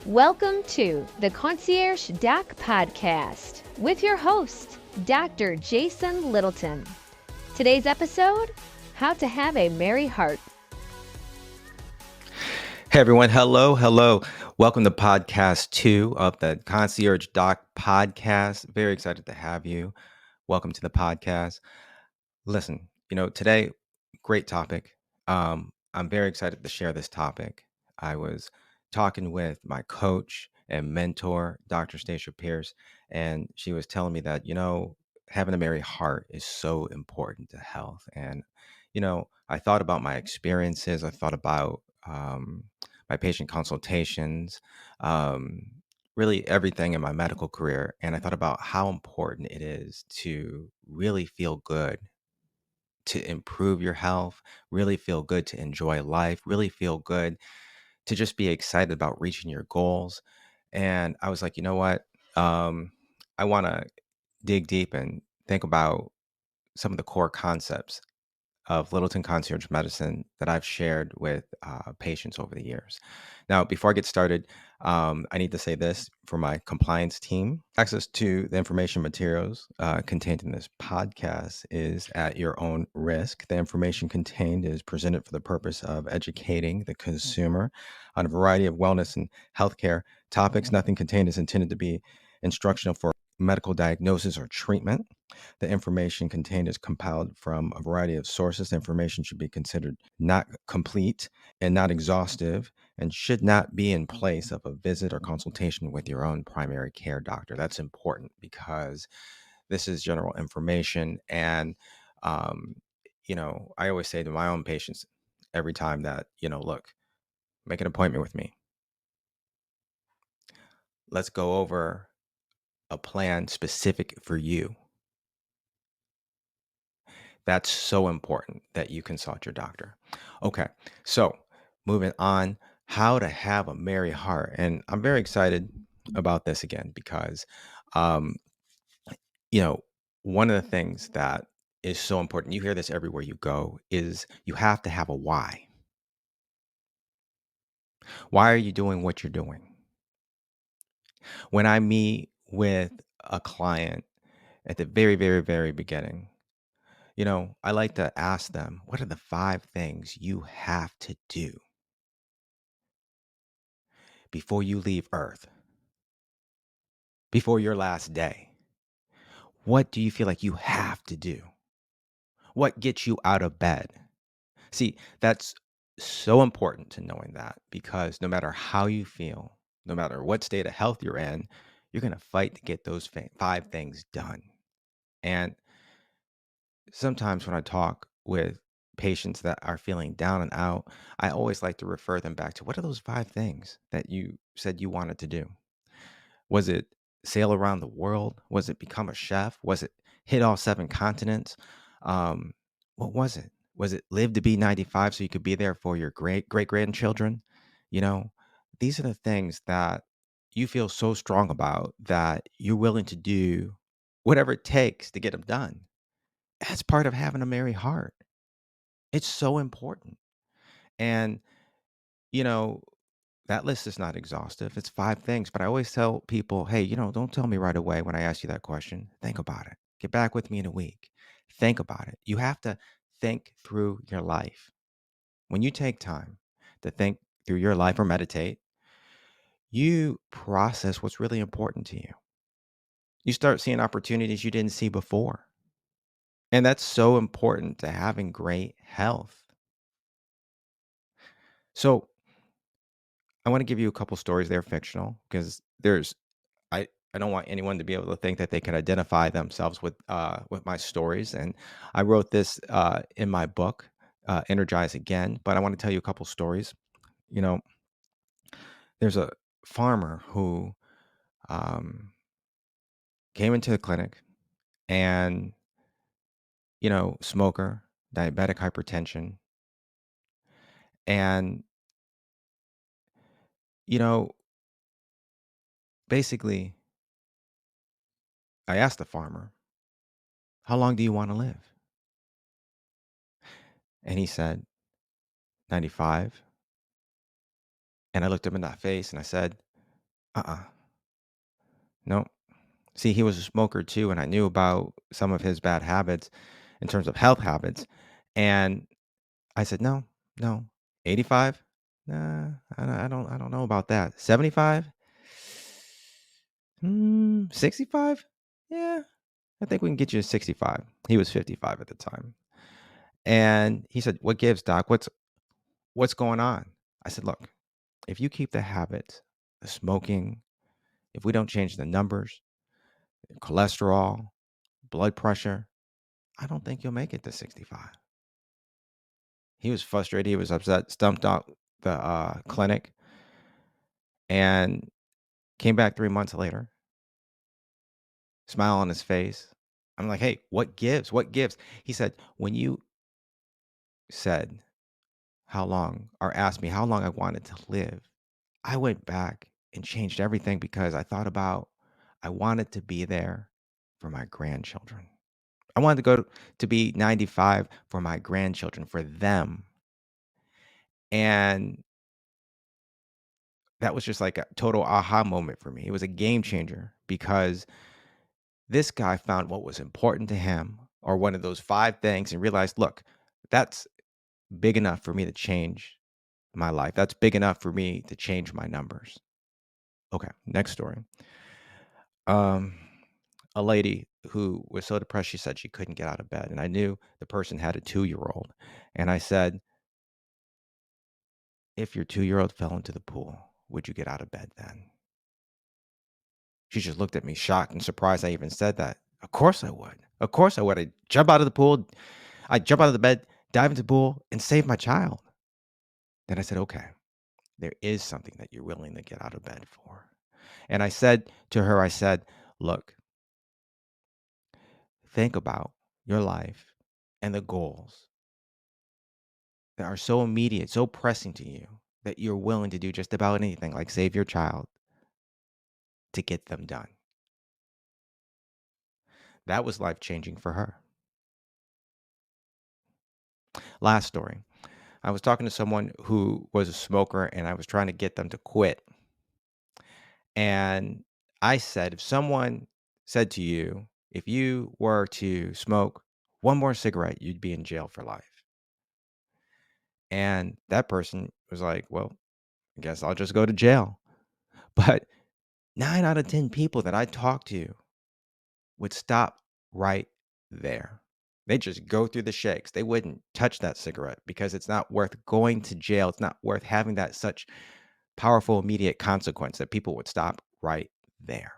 Welcome to the Concierge Doc Podcast with your host, Dr. Jason Littleton. Today's episode, How to Have a Merry Heart. Hey everyone, hello. Welcome to podcast 2 of the Concierge Doc Podcast. Very excited to have you. Welcome to the podcast. Listen, today, great topic. I'm very excited to share this topic. I was talking with my coach and mentor, Dr. Stacia Pierce, and she was telling me that, having a merry heart is so important to health. And, I thought about my experiences. I thought about my patient consultations, um, really everything in my medical career. And I thought about how important it is to really feel good, to improve your health, really feel good to enjoy life, really feel good to just be excited about reaching your goals. And I was like, you know what? I want to dig deep and think about some of the core concepts of Littleton Concierge Medicine that I've shared with patients over the years. Now, before I get started, I need to say this for my compliance team. Access to the information materials contained in this podcast is at your own risk. The information contained is presented for the purpose of educating the consumer on a variety of wellness and healthcare topics. Nothing contained is intended to be instructional for medical diagnosis or treatment. The information contained is compiled from a variety of sources. The information should be considered not complete and not exhaustive and should not be in place of a visit or consultation with your own primary care doctor. That's important because this is general information. And, um, I always say to my own patients every time that, look, make an appointment with me. Let's go over a plan specific for you. That's so important that you consult your doctor. Okay, so moving on, how to have a merry heart. And I'm very excited about this again because, um, you know, one of the things that is so important, you hear this everywhere you go, is you have to have a why. Why are you doing what you're doing? When I meet with a client at the very, very, very beginning, I like to ask them, what are the 5 things you have to do before you leave Earth, before your last day? What do you feel like you have to do? What gets you out of bed? See, that's so important to knowing that because no matter how you feel, no matter what state of health you're in, you're going to fight to get those 5 things done. And sometimes when I talk with patients that are feeling down and out, I always like to refer them back to what are those 5 things that you said you wanted to do? Was it sail around the world? Was it become a chef? Was it hit all 7 continents? Um, what was it? Was it live to be 95 so you could be there for your great grandchildren? You know, these are the things that you feel so strong about that you're willing to do whatever it takes to get them done. That's part of having a merry heart. It's so important. And, you know, that list is not exhaustive. It's 5 things, but I always tell people, hey, don't tell me right away when I ask you that question. Think about it. Get back with me in a week. Think about it. You have to think through your life. When you take time to think through your life or meditate, you process what's really important to you. You start seeing opportunities you didn't see before. And that's so important to having great health. So, I want to give you a couple stories. They're fictional because I don't want anyone to be able to think that they can identify themselves with my stories. And I wrote this in my book, Energize Again. But I want to tell you a couple stories. You know, there's a farmer who um, came into the clinic and smoker, diabetic hypertension, and you know basically I asked the farmer, "How long do you want to live?" And he said, 95. And I looked him in that face and I said, Uh-uh. No. See, he was a smoker too, and I knew about some of his bad habits in terms of health habits. And I said, "No, no. 85? Nah, I don't know about that. 75? 65? Yeah, I think we can get you to 65." He was 55 at the time. And he said, "What gives, doc? What's going on?" I said, "Look, if you keep the habit, the smoking, if we don't change the numbers, cholesterol, blood pressure, I don't think you'll make it to 65." He was frustrated. He was upset, stumped out the clinic, and came back 3 months later, smile on his face. I'm like, "Hey, what gives? What gives?" He said, "When you said how long, or asked me how long I wanted to live, I went back and changed everything because I thought about I wanted to be there for my grandchildren. I wanted to go to be 95 for my grandchildren, for them." And that was just like a total aha moment for me. It was a game changer because this guy found what was important to him, or one of those 5 things, and realized, "Look, that's big enough for me to change my life. That's big enough for me to change my numbers." Okay, next story. Um, a lady who was so depressed, she said she couldn't get out of bed, and I knew the person had a 2-year-old, and I said, "If your 2-year-old fell into the pool, would you get out of bed then?" She just looked at me shocked and surprised I even said that. Of course I would. Of course I would. I'd jump out of the pool. I'd jump out of the bed, dive into the pool, and save my child. Then I said, "Okay, there is something that you're willing to get out of bed for." And I said to her, I said, "Look, think about your life and the goals that are so immediate, so pressing to you that you're willing to do just about anything, like save your child, to get them done." That was life changing for her. Last story. I was talking to someone who was a smoker and I was trying to get them to quit. And I said, if someone said to you, if you were to smoke one more cigarette, you'd be in jail for life. And that person was like, well, I guess I'll just go to jail. But 9 out of 10 people that I talked to would stop right there. They just go through the shakes. They wouldn't touch that cigarette because it's not worth going to jail. It's not worth having that such powerful immediate consequence that people would stop right there.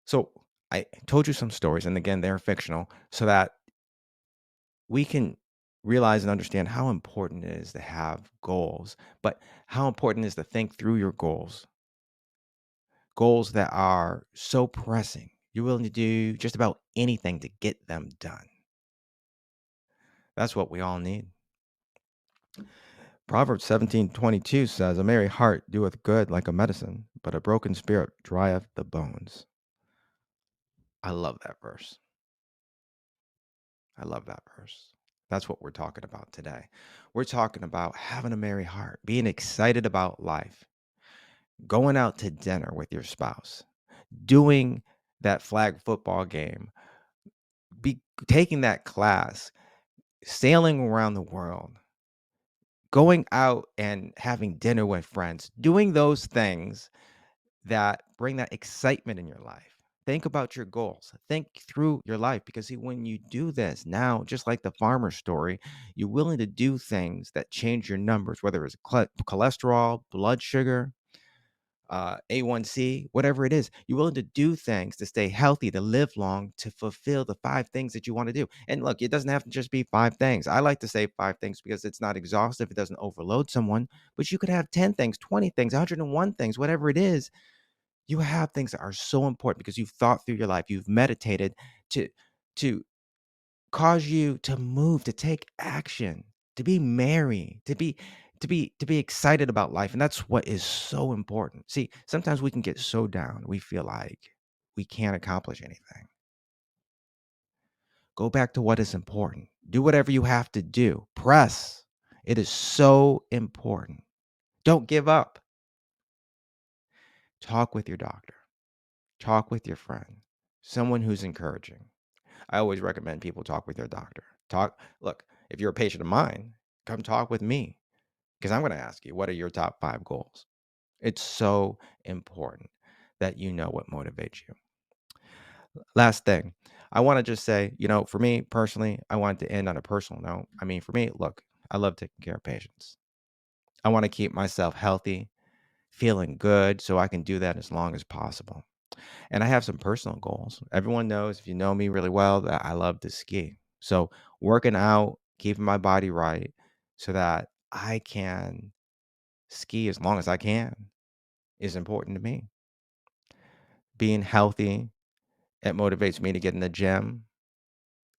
So I told you some stories, and again, they're fictional, so that we can realize and understand how important it is to have goals, but how important it is to think through your goals that are so pressing. You're willing to do just about anything to get them done. That's what we all need. Proverbs 17:22 says, "A merry heart doeth good like a medicine, but a broken spirit drieth the bones." I love that verse. I love that verse. That's what we're talking about today. We're talking about having a merry heart, being excited about life, going out to dinner with your spouse, doing that flag football game, be taking that class, sailing around the world, going out and having dinner with friends, doing those things that bring that excitement in your life. Think about your goals. Think through your life because see, when you do this now, just like the farmer story, you're willing to do things that change your numbers, whether it's cholesterol, blood sugar, A1C, whatever it is. You're willing to do things to stay healthy, to live long, to fulfill the 5 things that you want to do. And look, it doesn't have to just be 5 things. I like to say 5 things because it's not exhaustive. It doesn't overload someone, but you could have 10 things, 20 things, 101 things, whatever it is. You have things that are so important because you've thought through your life, you've meditated to to cause you to move, to take action, to be merry, to be excited about life. And that's what is so important. See, sometimes we can get so down, we feel like we can't accomplish anything. Go back to what is important. Do whatever you have to do. Press. It is so important. Don't give up. talk with your doctor, talk with your friend, someone who's encouraging. I always recommend people talk with their doctor. Look, if you're a patient of mine, come talk with me because I'm going to ask you, what are your top 5 goals? It's so important that you know what motivates you. Last thing, I want to just say, for me personally, I want to end on a personal note. I mean, for me, look, I love taking care of patients. I want to keep myself healthy, feeling good, so I can do that as long as possible. And I have some personal goals. Everyone knows, if you know me really well, that I love to ski. So working out, keeping my body right so that I can ski as long as I can is important to me. Being healthy, it motivates me to get in the gym.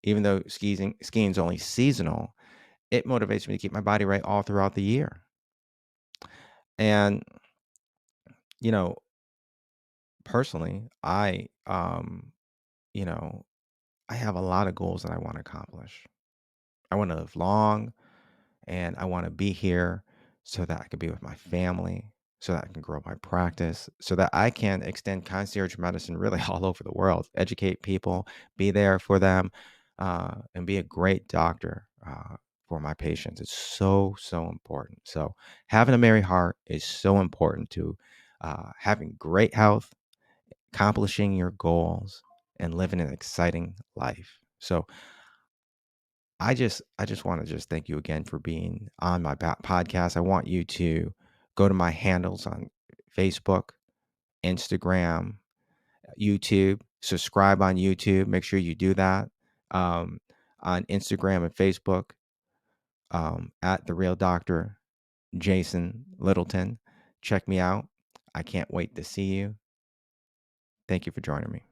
Even though skiing's only seasonal, it motivates me to keep my body right all throughout the year. And, you know, personally, you know, I have a lot of goals that I want to accomplish. I want to live long and I want to be here so that I can be with my family, so that I can grow my practice, so that I can extend concierge medicine really all over the world, educate people, be there for them, and be a great doctor for my patients. It's so, so important. So, having a merry heart is so important to having great health, accomplishing your goals, and living an exciting life. So, I just want to just thank you again for being on my podcast. I want you to go to my handles on Facebook, Instagram, YouTube. Subscribe on YouTube. Make sure you do that. Um, on Instagram and Facebook, at the Real Doctor Jason Littleton. Check me out. I can't wait to see you. Thank you for joining me.